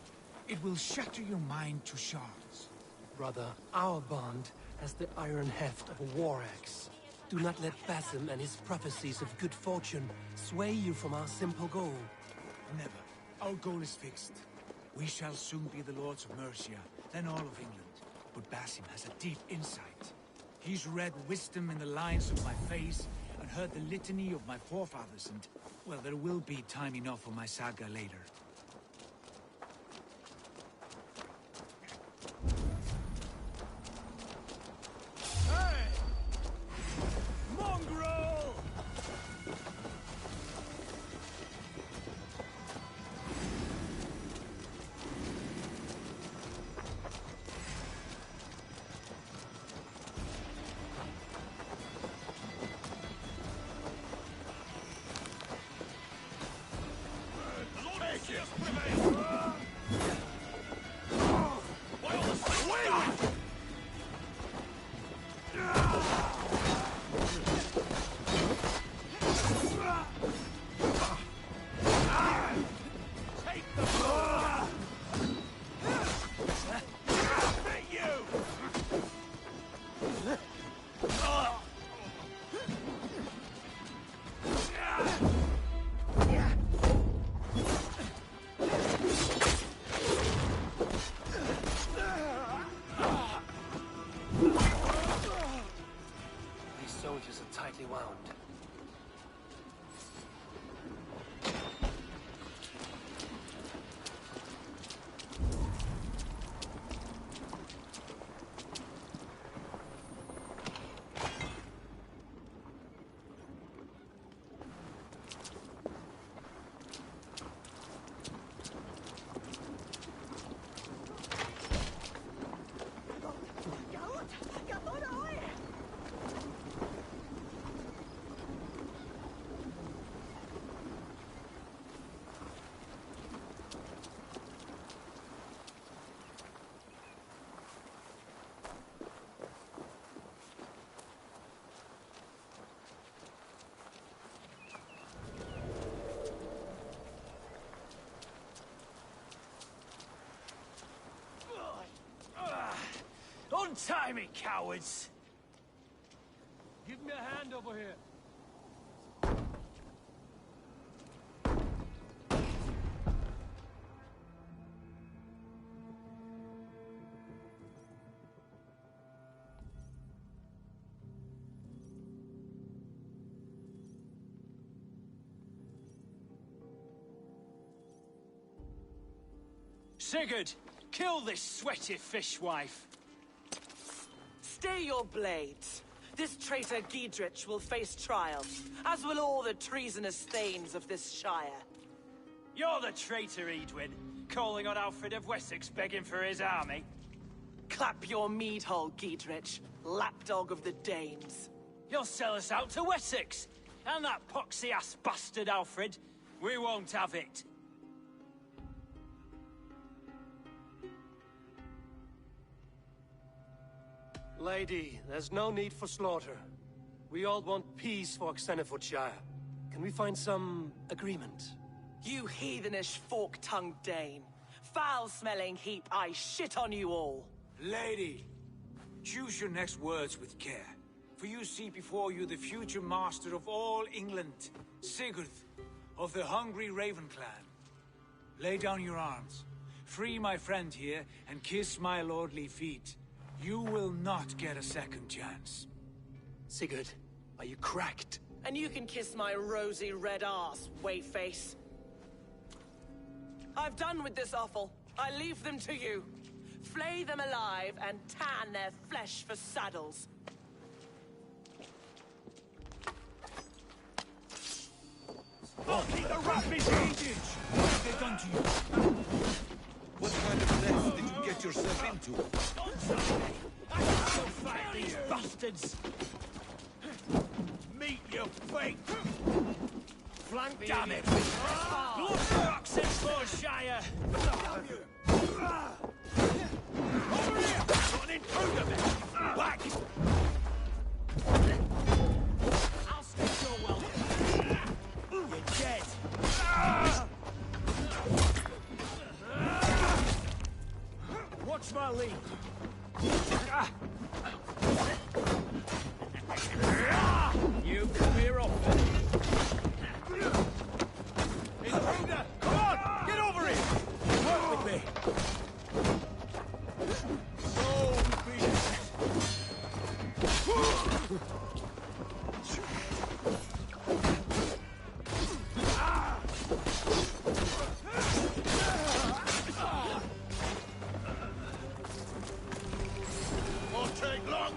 it will shatter your mind to shards. Brother, our bond has the iron heft of a war axe. Do not let Basim and his prophecies of good fortune sway you from our simple goal. Never. Our goal is fixed. We shall soon be the lords of Mercia, then all of England. But Basim has a deep insight. He's read wisdom in the lines of my face, and heard the litany of my forefathers, and, well, there will be time enough for my saga later. Tie me, cowards! Give me a hand over here. Sigurd, kill this sweaty fishwife. Stay your blades. This traitor Giedrich will face trial, as will all the treasonous thanes of this shire. You're the traitor, Edwin, calling on Alfred of Wessex begging for his army. Clap your mead hole, Giedrich, lapdog of the Danes. You'll sell us out to Wessex, and that poxy-ass bastard Alfred. We won't have it. Lady, there's no need for slaughter. We all want peace for Xenofordshire. Can we find some agreement? You heathenish fork-tongued Dane. Foul-smelling heap, I shit on you all. Lady, choose your next words with care. For you see before you the future master of all England, Sigurd, of the hungry Raven clan. Lay down your arms. Free my friend here, and kiss my lordly feet. You will not get a second chance. Sigurd, are you cracked? And you can kiss my rosy red arse, wayface. I've done with this offal. I leave them to you. Flay them alive and tan their flesh for saddles. Keep the rapid engage! What have they done to you? What kind of mess did you get yourself into? I can still fight these bastards! Meet your fate! Flank damn it! Blood for Oxenfordshire! Over here! Got an intruder there! Back! I'll stick your welcome. You're dead! Watch my lead! You come here often. Intruder! Come on! Get over here! Work with me! So be it. Won't take long.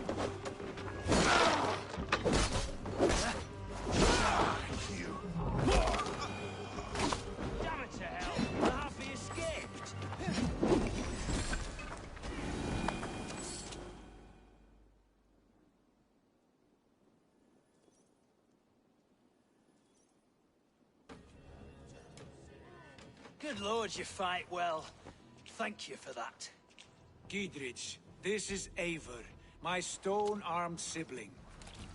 Damn it to hell! Half he escaped! Good lord, you fight well. Thank you for that. Giedrich, this is Eivor, my stone-armed sibling.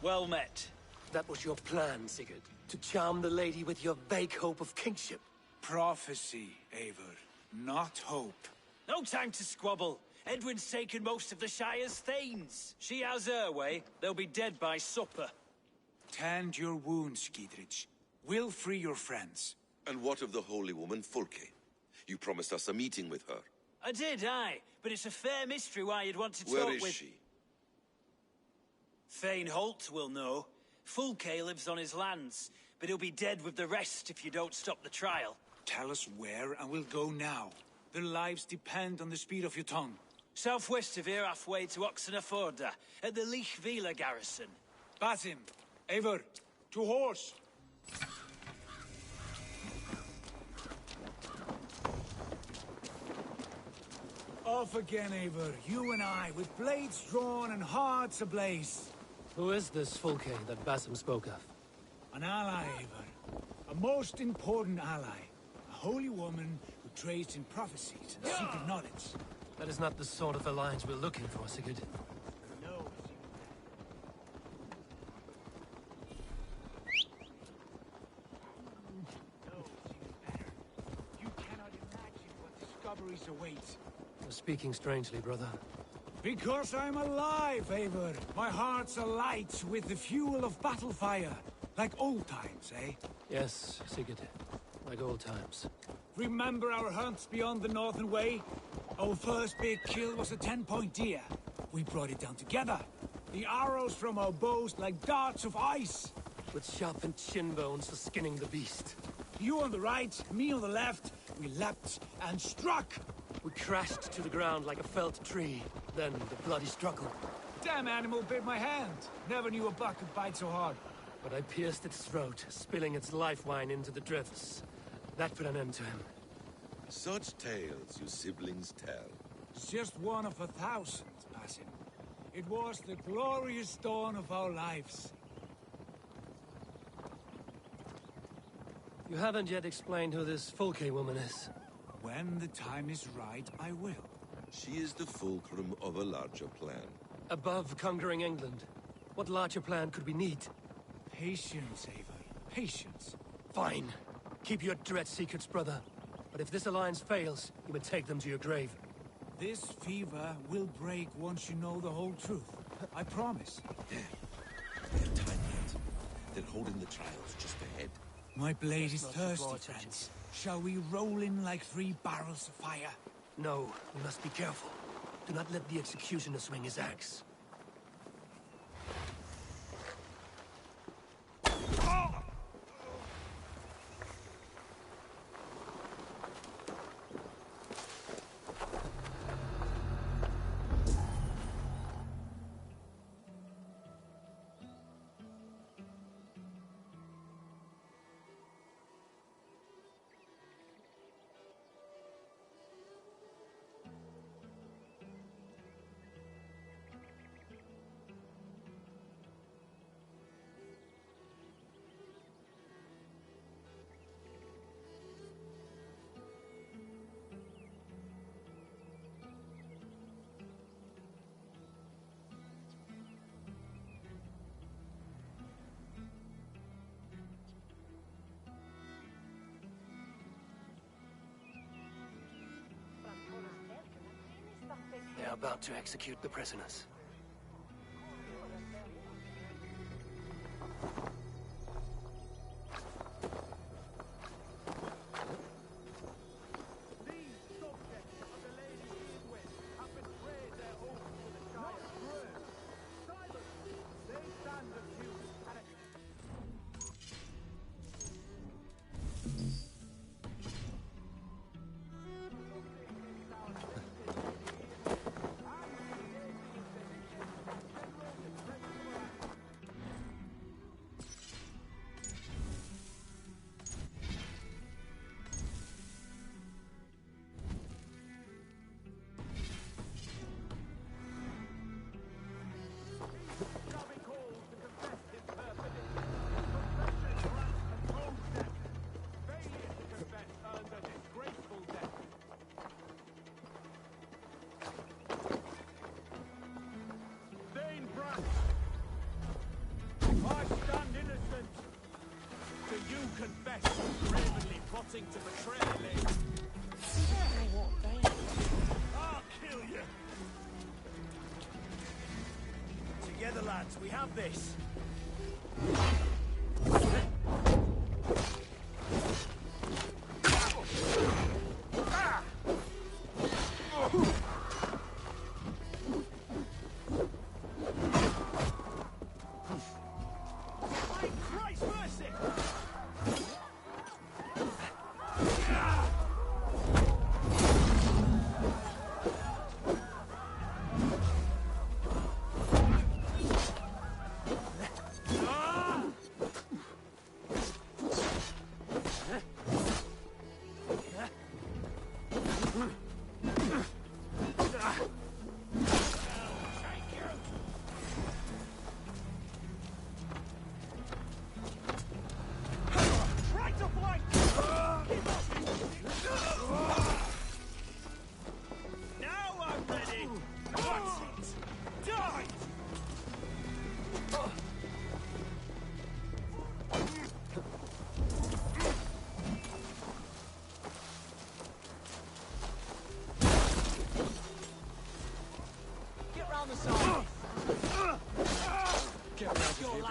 Well met. That was your plan, Sigurd. To charm the lady with your vague hope of kingship. Prophecy, Eivor, not hope. No time to squabble. Edwin's taken most of the Shire's thanes. She has her way. They'll be dead by supper. Tend your wounds, Giedrich. We'll free your friends. And what of the holy woman, Fulke? You promised us a meeting with her. I did, aye. But it's a fair mystery why you'd want to talk with... Where is she? Thane Holt will know. Fulke lives on his lands, but he'll be dead with the rest if you don't stop the trial. Tell us where, and we'll go now. Their lives depend on the speed of your tongue. Southwest of here, halfway to Oxenford, at the Lichvila garrison. Basim, Eivor, to horse! Off again, Eivor. You and I, with blades drawn and hearts ablaze. Who is this Fulke that Basim spoke of? An ally, Eivor. A most important ally. A holy woman who trades in prophecies and secret knowledge. That is not the sort of alliance we're looking for, Sigurd. No. You cannot imagine what discoveries await. You're speaking strangely, brother. Because I'm alive, Eivor. My heart's alight with the fuel of battle fire. Like old times, eh? Yes, Sigurd. Like old times. Remember our hunts beyond the Northern Way? Our first big kill was a 10-point deer. We brought it down together. The arrows from our bows like darts of ice. With sharpened shin bones for skinning the beast. You on the right, me on the left. We leapt and struck. We crashed to the ground like a felled tree. Then the bloody struggle. Damn animal bit my hand. Never knew a buck could bite so hard. But I pierced its throat, spilling its life wine into the drifts. That put an end to him. Such tales you siblings tell. It's just one of 1,000, Basim. It was the glorious dawn of our lives. You haven't yet explained who this Folke woman is. When the time is right, I will. She is the fulcrum of a larger plan. Above conquering England, what larger plan could we need? Patience, Eivor. Patience. Fine. Keep your dread secrets, brother. But if this alliance fails, you may take them to your grave. This fever will break once you know the whole truth. I promise. There. We have time yet. They're holding the trials just ahead. My blade is thirsty, friends. Shall we roll in like 3 barrels of fire? No, we must be careful. Do not let the executioner swing his axe. They are about to execute the prisoners. To betray me. I'll kill you. Together, lads, we have this.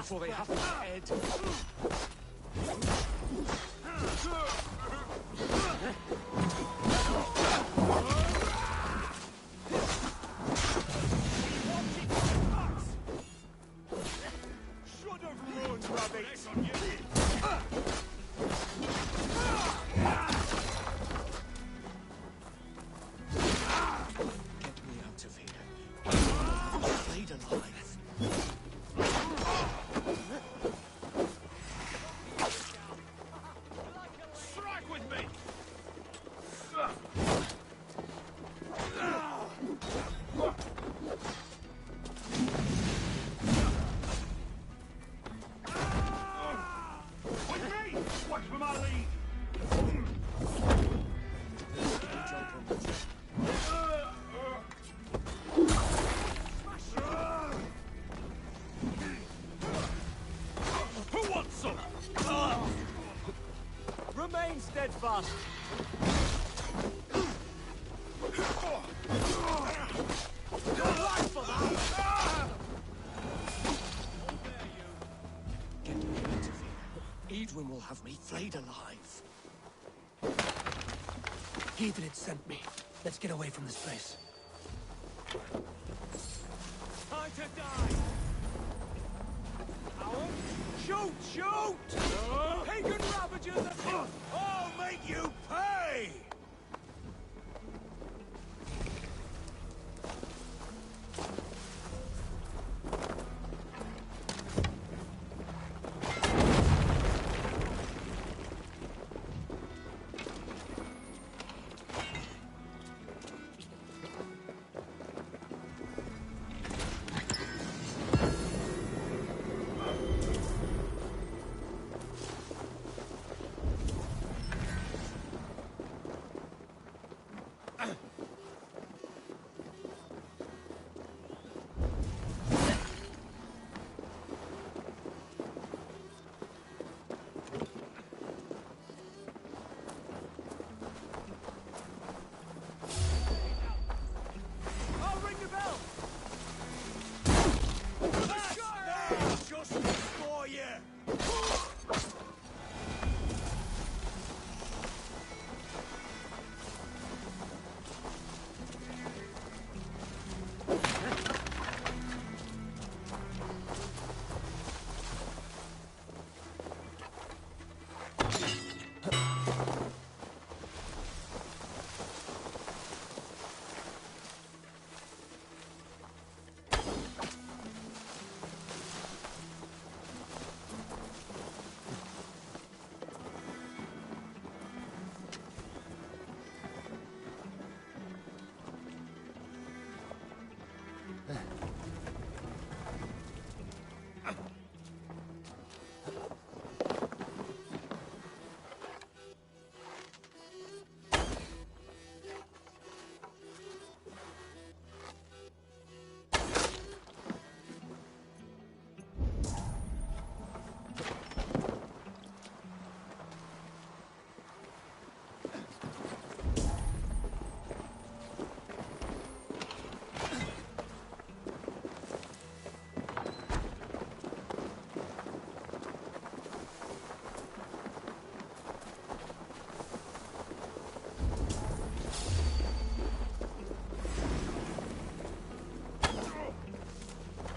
before they have his head. Should have run, rabbit! Get me out of here. Flayed alive. Strike with me! With me! Watch for my lead! Who wants some? Remain steadfast. Your life for that! Get me out of here. Edwin will have me flayed alive. Heathen sent me. Let's get away from this place. Time to die! Howard? Shoot! Shoot! Pagan Ravagers! I'll make you pay! I'll ring the bell! That's there! Justice for you!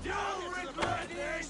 You'll regret this!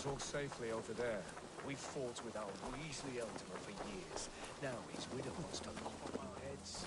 It's all safely over there. We've fought with our Weasley Elder for years. Now his widow wants to lop off our heads.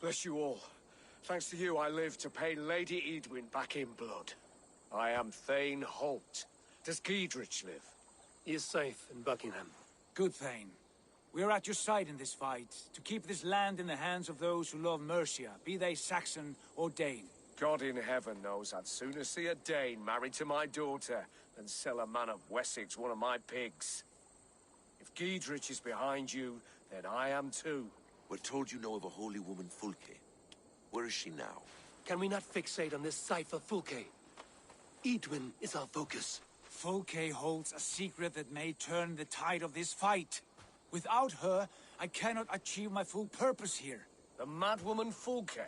Bless you all. Thanks to you, I live to pay Lady Edwin back in blood. I am Thane Holt. Does Giedrich live? He is safe in Buckingham. Good, Thane. We are at your side in this fight, to keep this land in the hands of those who love Mercia, be they Saxon or Dane. God in heaven knows I'd sooner see a Dane married to my daughter than sell a man of Wessex one of my pigs. If Giedrich is behind you, then I am too. We're told you know of a holy woman, Fulke. Where is she now? Can we not fixate on this cipher, Fulke? Edwin is our focus. Fulke holds a secret that may turn the tide of this fight. Without her, I cannot achieve my full purpose here. The madwoman Fulke?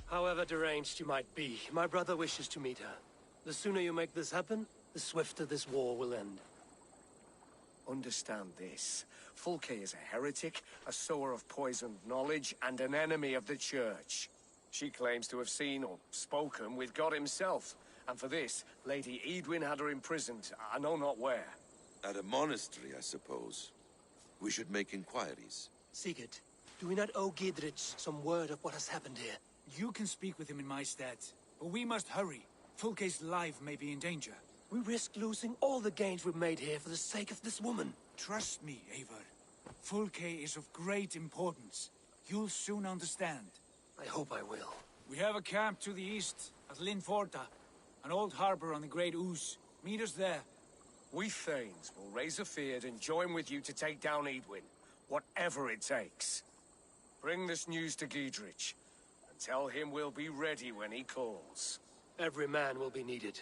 However deranged you might be, my brother wishes to meet her. The sooner you make this happen, the swifter this war will end. Understand this. Fulke is a heretic, a sower of poisoned knowledge, and an enemy of the Church. She claims to have seen or spoken with God himself. And for this, Lady Edwin had her imprisoned, I know not where. At a monastery, I suppose. We should make inquiries. Sigurd, do we not owe Giedrich some word of what has happened here? You can speak with him in my stead, but we must hurry. Fulke's life may be in danger. We risk losing all the gains we've made here for the sake of this woman. Trust me, Eivor. Fulke is of great importance. You'll soon understand. I hope I will. We have a camp to the east, at Linforta, an old harbor on the Great Ouse. Meet us there. We Thanes will raise a feard and join with you to take down Edwin, whatever it takes. Bring this news to Giedrich, and tell him we'll be ready when he calls. Every man will be needed.